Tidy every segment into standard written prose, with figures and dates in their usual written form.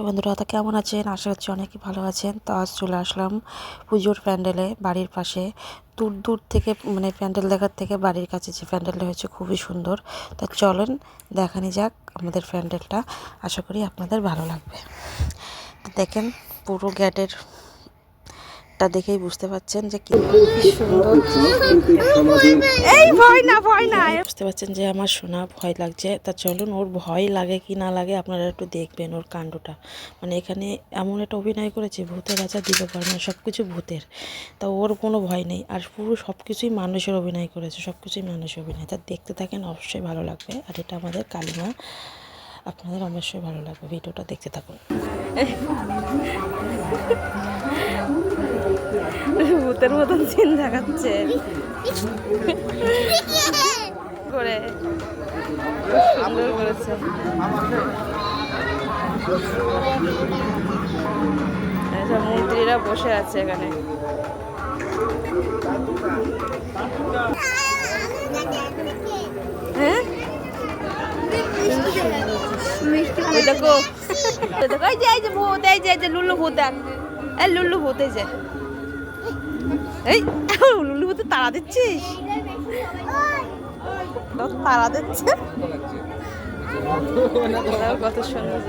বন্ধুরা তো কেমন আছেন? আশা করছি অনেকই ভালো আছেন। তো আজ চলে আসলাম পুজোর প্যান্ডেলে বাড়ির পাশে। দূর দূর থেকে মানে প্যান্ডেল দেখার থেকে বাড়ির কাছে যে প্যান্ডেলটা হয়েছে খুবই সুন্দর। তা চলেন দেখানি যাক আমাদের প্যান্ডেলটা। আশা করি আপনাদের ভালো লাগবে। তো দেখেন পুরো গেটের টা দেখেই বুঝতে পারছেন যে কি সুন্দর। এই ভয় না বুঝতে পারছেন যে আমার সোনা ভয় লাগছে। তা চলুন ওর ভয় লাগে কি না লাগে আপনারা একটু দেখবেন ওর কাণ্ডটা। মানে এখানে এমন একটা অভিনয় করেছে ভূতের রাজা দিলবর্মা, সব কিছু ভূতের। তা ওর কোনো ভয় নেই, আর পুরো সব কিছুই মানুষের অভিনয় করেছে, সব কিছুই মানুষের অভিনয়। তা দেখতে থাকেন, অবশ্যই ভালো লাগবে। আর এটা আমাদের কালিমা, আপনাদের অবশ্যই ভালো লাগবে। ভিডিওটা দেখতে থাকুন। ভূতের মতন সিন দেখাচ্ছে করে, সুন্দর করেছে। সব মন্ত্রীরা বসে আছে এখানে। হ্যাঁ দেখো দেখো, এই যে এই যে ভূত, এই যে লুল্লু ভূত, দেখ এই লুল্লু ভূত, এই যে এই লুল্লু ভূতে তাড়া দিচ্ছিস, তাড়া দিচ্ছে। কত সুন্দর।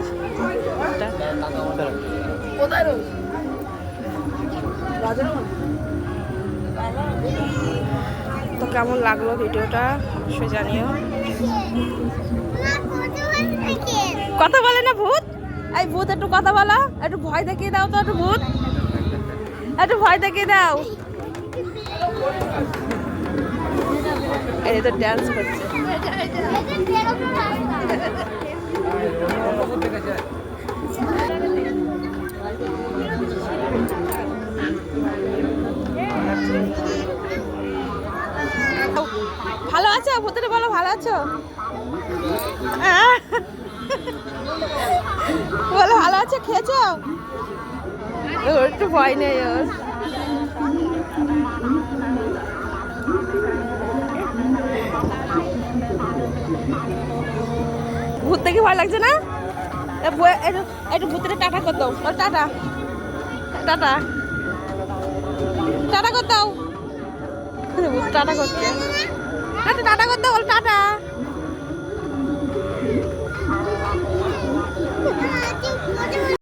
তো কেমন লাগলো ভিডিওটা অবশ্যই জানিও। কথা বলে না ভূত? এই ভূত একটু কথা বলা, একটু ভয় দেখিয়ে দাও তো, একটু ভূত একটু ভয় দেখিয়ে দাও। এই তো ডান্স করছে। ভালো আছো? ভূতের বলো ভালো আছো? বলো ভালো আছো, খেয়েছো? ওর একটু ভয় নেই ওর। ভূত দেখে ভয় লাগছে না? একটু ভূতের টাটা কর দাও, টাটা টাটা টাটা কর দাও। ভূত টাটা করছে, টাটা কর দাও, টাটা।